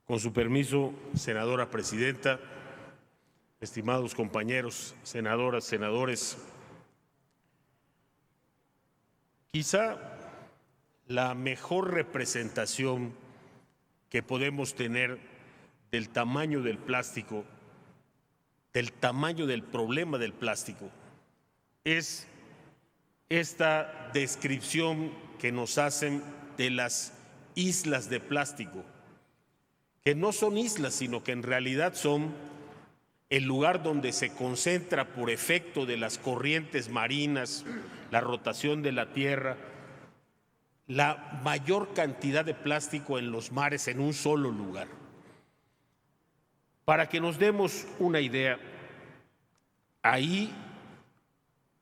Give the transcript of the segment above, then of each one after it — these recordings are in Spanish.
Con su permiso, senadora presidenta, estimados compañeros, senadoras, senadores, quizá la mejor representación que podemos tener del tamaño del plástico, del tamaño del problema del plástico, es esta descripción que nos hacen de las islas de plástico, que no son islas, sino que en realidad son el lugar donde se concentra por efecto de las corrientes marinas, la rotación de la tierra, la mayor cantidad de plástico en los mares en un solo lugar. Para que nos demos una idea, ahí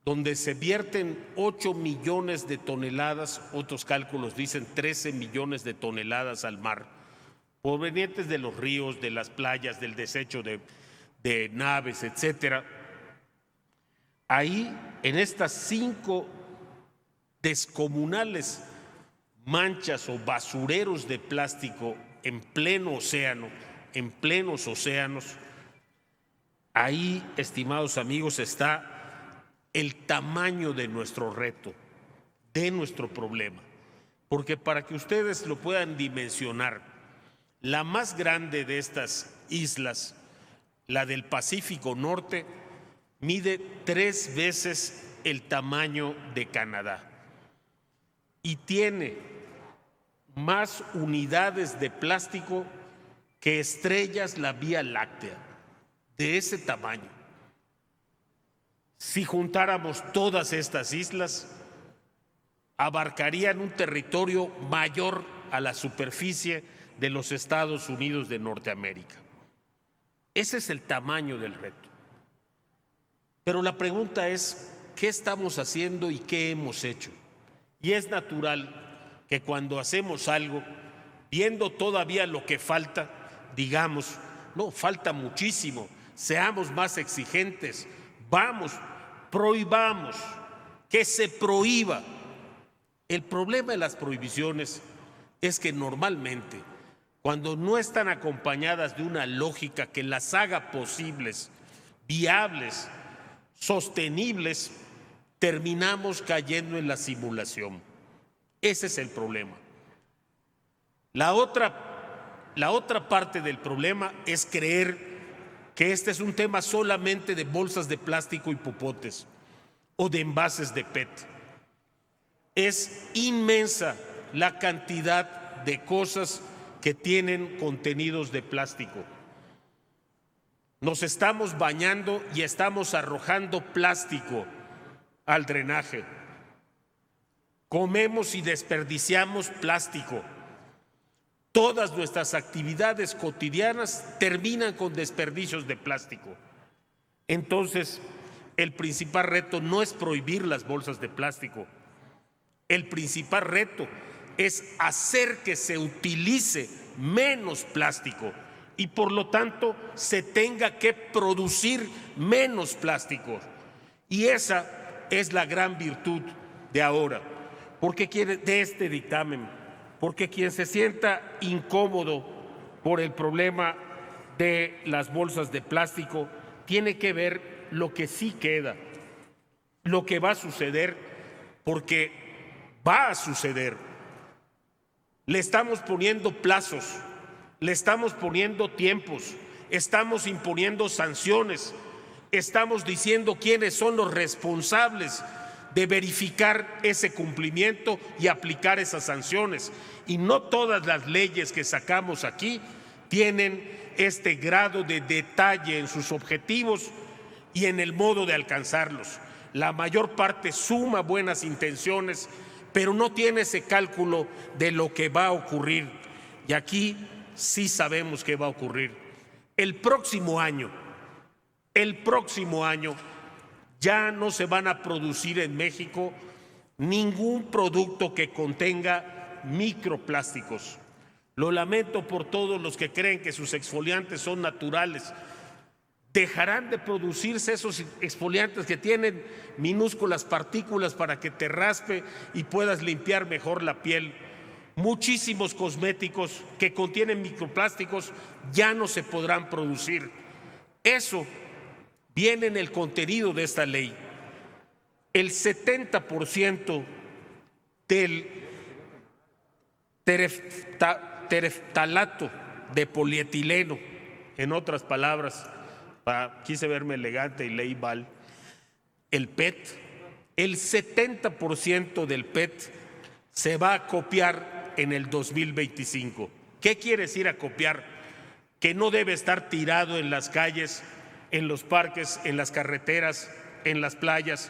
donde se vierten 8 millones de toneladas, otros cálculos dicen 13 millones de toneladas al mar, provenientes de los ríos, de las playas, del desecho de naves, etcétera. Ahí, en estas 5 descomunales manchas o basureros de plástico en pleno océano, en plenos océanos, ahí, estimados amigos, está el tamaño de nuestro reto, de nuestro problema. Porque para que ustedes lo puedan dimensionar, la más grande de estas islas, la del Pacífico Norte, mide 3 veces el tamaño de Canadá y tiene más unidades de plástico que estrellas la Vía Láctea, de ese tamaño. Si juntáramos todas estas islas, abarcarían un territorio mayor a la superficie de los Estados Unidos de Norteamérica. Ese es el tamaño del reto. Pero la pregunta es, ¿qué estamos haciendo y qué hemos hecho? Y es natural que cuando hacemos algo, viendo todavía lo que falta, digamos, no, falta muchísimo, seamos más exigentes, vamos, prohibamos, que se prohíba. El problema de las prohibiciones es que normalmente, cuando no están acompañadas de una lógica que las haga posibles, viables, sostenibles, terminamos cayendo en la simulación. Ese es el problema. La otra parte del problema es creer que este es un tema solamente de bolsas de plástico y popotes o de envases de PET. Es inmensa la cantidad de cosas que tienen contenidos de plástico. Nos estamos bañando y estamos arrojando plástico al drenaje. Comemos y desperdiciamos plástico. Todas nuestras actividades cotidianas terminan con desperdicios de plástico. Entonces, el principal reto no es prohibir las bolsas de plástico. El principal reto es hacer que se utilice menos plástico y por lo tanto se tenga que producir menos plástico. Y esa es la gran virtud de ahora, de este dictamen, porque quien se sienta incómodo por el problema de las bolsas de plástico tiene que ver lo que sí queda, lo que va a suceder, porque va a suceder. Le estamos poniendo plazos, le estamos poniendo tiempos, estamos imponiendo sanciones, estamos diciendo quiénes son los responsables de verificar ese cumplimiento y aplicar esas sanciones. Y no todas las leyes que sacamos aquí tienen este grado de detalle en sus objetivos y en el modo de alcanzarlos. La mayor parte suma buenas intenciones, pero no tiene ese cálculo de lo que va a ocurrir. Y aquí sí sabemos qué va a ocurrir. El próximo año, ya no se van a producir en México ningún producto que contenga microplásticos. Lo lamento por todos los que creen que sus exfoliantes son naturales. Dejarán de producirse esos exfoliantes que tienen minúsculas partículas para que te raspe y puedas limpiar mejor la piel. Muchísimos cosméticos que contienen microplásticos ya no se podrán producir. Eso viene en el contenido de esta ley. El 70% del tereftalato de polietileno, en otras palabras, quise verme elegante y leí mal, el PET, el 70% del PET se va a copiar en el 2025. ¿Qué quiere decir acopiar? Que no debe estar tirado en las calles, en los parques, en las carreteras, en las playas,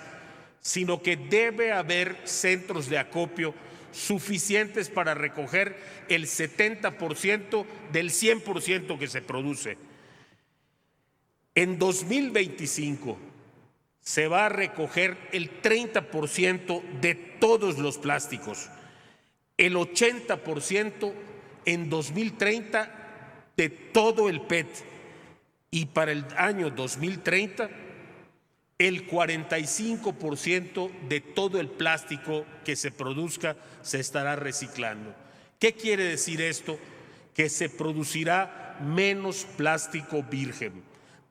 sino que debe haber centros de acopio suficientes para recoger el 70% del 100% que se produce. En 2025 se va a recoger el 30% de todos los plásticos, el 80% en 2030 de todo el PET, y para el año 2030 el 45% de todo el plástico que se produzca se estará reciclando. ¿Qué quiere decir esto? Que se producirá menos plástico virgen.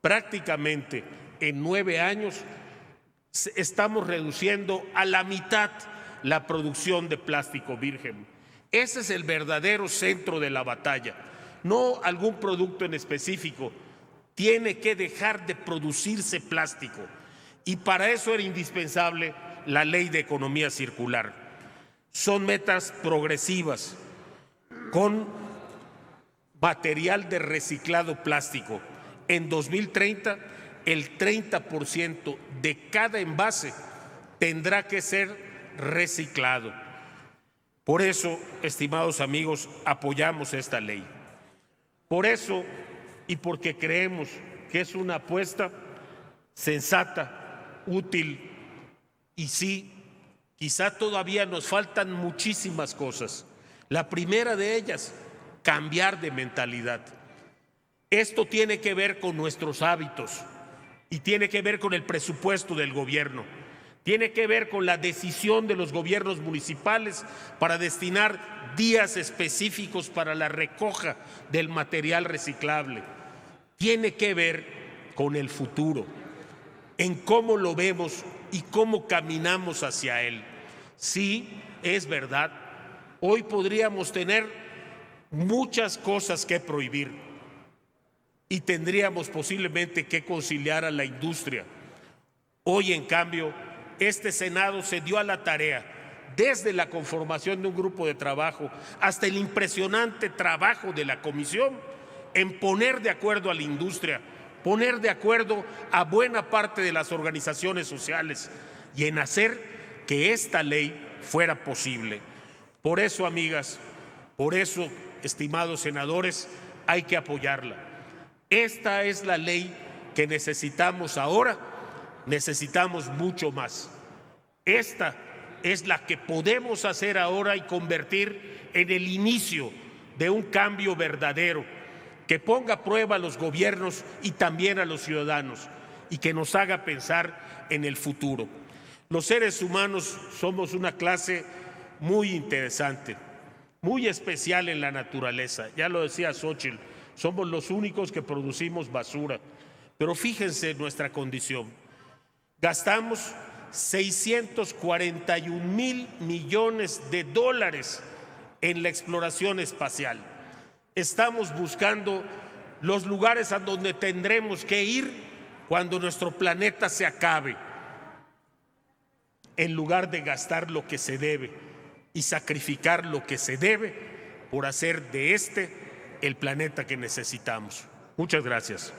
Prácticamente en 9 años estamos reduciendo a la mitad la producción de plástico virgen. Ese es el verdadero centro de la batalla, no algún producto en específico. Tiene que dejar de producirse plástico, y para eso era indispensable la ley de economía circular. Son metas progresivas con material de reciclado plástico. En 2030, el 30% de cada envase tendrá que ser reciclado. Por eso, estimados amigos, apoyamos esta ley. Por eso, y porque creemos que es una apuesta sensata, útil, y sí, quizá todavía nos faltan muchísimas cosas. La primera de ellas, cambiar de mentalidad. Esto tiene que ver con nuestros hábitos y tiene que ver con el presupuesto del gobierno. Tiene que ver con la decisión de los gobiernos municipales para destinar días específicos para la recoja del material reciclable. Tiene que ver con el futuro, en cómo lo vemos y cómo caminamos hacia él. Sí, es verdad, hoy podríamos tener muchas cosas que prohibir y tendríamos posiblemente que conciliar a la industria. Hoy, en cambio, este Senado se dio a la tarea, desde la conformación de un grupo de trabajo hasta el impresionante trabajo de la comisión, en poner de acuerdo a la industria, poner de acuerdo a buena parte de las organizaciones sociales y en hacer que esta ley fuera posible. Por eso, amigas, por eso, estimados senadores, hay que apoyarla. Esta es la ley que necesitamos ahora, necesitamos mucho más. Esta es la que podemos hacer ahora y convertir en el inicio de un cambio verdadero, que ponga a prueba a los gobiernos y también a los ciudadanos y que nos haga pensar en el futuro. Los seres humanos somos una clase muy interesante, muy especial en la naturaleza. Ya lo decía Xóchitl, somos los únicos que producimos basura. Pero fíjense nuestra condición. Gastamos 641,000 millones de dólares en la exploración espacial. Estamos buscando los lugares a donde tendremos que ir cuando nuestro planeta se acabe, en lugar de gastar lo que se debe y sacrificar lo que se debe por hacer de este el planeta que necesitamos. Muchas gracias.